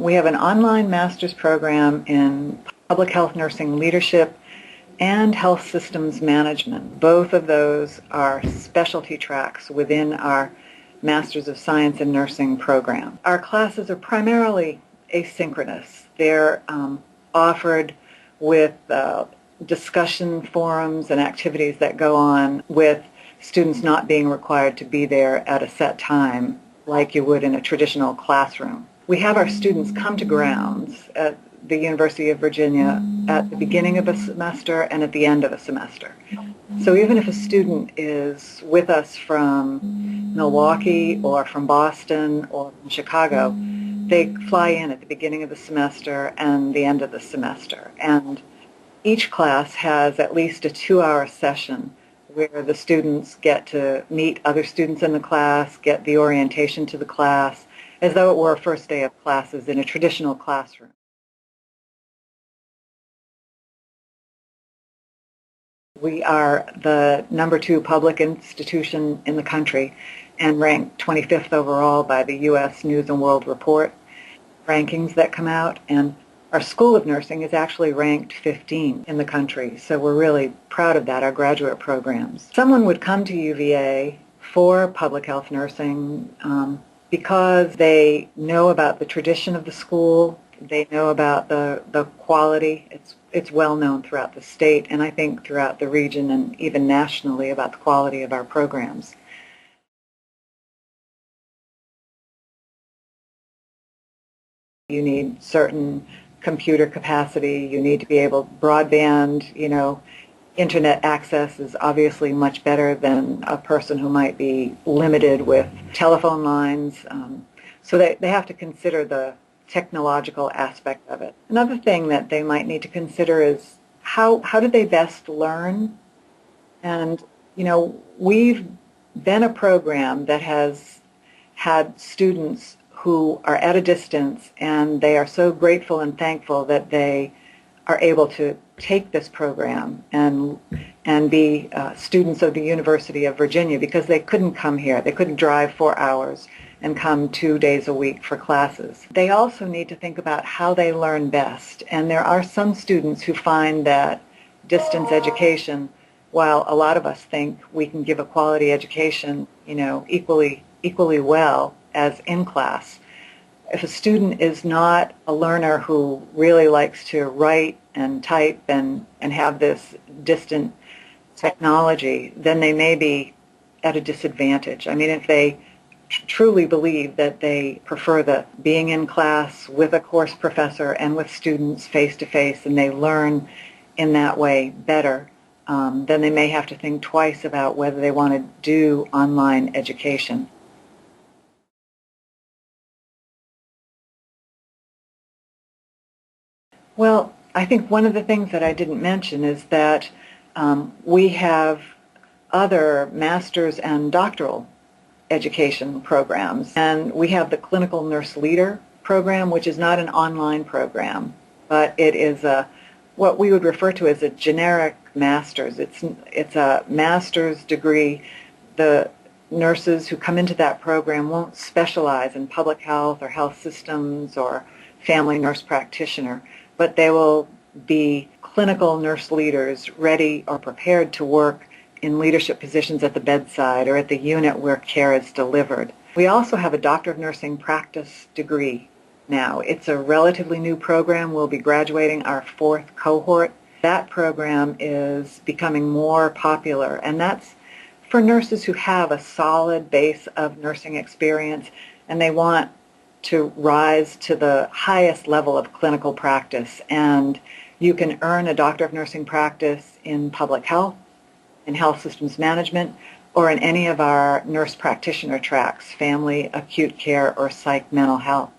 We have an online master's program in public health nursing leadership and health systems management. Both of those are specialty tracks within our Masters of Science in Nursing program. Our classes are primarily asynchronous. They're offered with discussion forums and activities that go on with students not being required to be there at a set time like you would in a traditional classroom. We have our students come to grounds at the University of Virginia at the beginning of a semester and at the end of a semester. So even if a student is with us from Milwaukee or from Boston or from Chicago, they fly in at the beginning of the semester and the end of the semester. And each class has at least a 2-hour session where the students get to meet other students in the class, get the orientation to the class, as though it were a first day of classes in a traditional classroom. We are the #2 public institution in the country and ranked 25th overall by the U.S. News and World Report rankings that come out, and our School of Nursing is actually ranked 15 in the country, so we're really proud of that, our graduate programs. Someone would come to UVA for public health nursing because they know about the tradition of the school, they know about the quality. It's well known throughout the state and I think throughout the region and even nationally about the quality of our programs. You need certain computer capacity, you need to be able, broadband, internet access is obviously much better than a person who might be limited with telephone lines. So they have to consider the technological aspect of it. Another thing that they might need to consider is how do they best learn? And, we've been a program that has had students who are at a distance and they are so grateful and thankful that they are able to take this program and be students of the University of Virginia because they couldn't come here. They couldn't drive 4 hours and come 2 days a week for classes. They also need to think about how they learn best. And there are some students who find that distance education, while a lot of us think we can give a quality education, equally well as in class, if a student is not a learner who really likes to write and type and have this distant technology, then they may be at a disadvantage. I mean, if they truly believe that they prefer the being in class with a course professor and with students face-to-face and they learn in that way better, then they may have to think twice about whether they want to do online education. Well, I think one of the things that I didn't mention is that we have other master's and doctoral education programs. And we have the Clinical Nurse Leader program, which is not an online program, but it is what we would refer to as a generic master's. It's a master's degree. The nurses who come into that program won't specialize in public health or health systems or family nurse practitioner, but they will be clinical nurse leaders ready or prepared to work in leadership positions at the bedside or at the unit where care is delivered. We also have a Doctor of Nursing practice degree now. It's a relatively new program. We'll be graduating our 4th cohort. That program is becoming more popular, and that's for nurses who have a solid base of nursing experience and they want to rise to the highest level of clinical practice. And you can earn a Doctor of Nursing practice in public health, in health systems management, or in any of our nurse practitioner tracks, family, acute care, or psych mental health.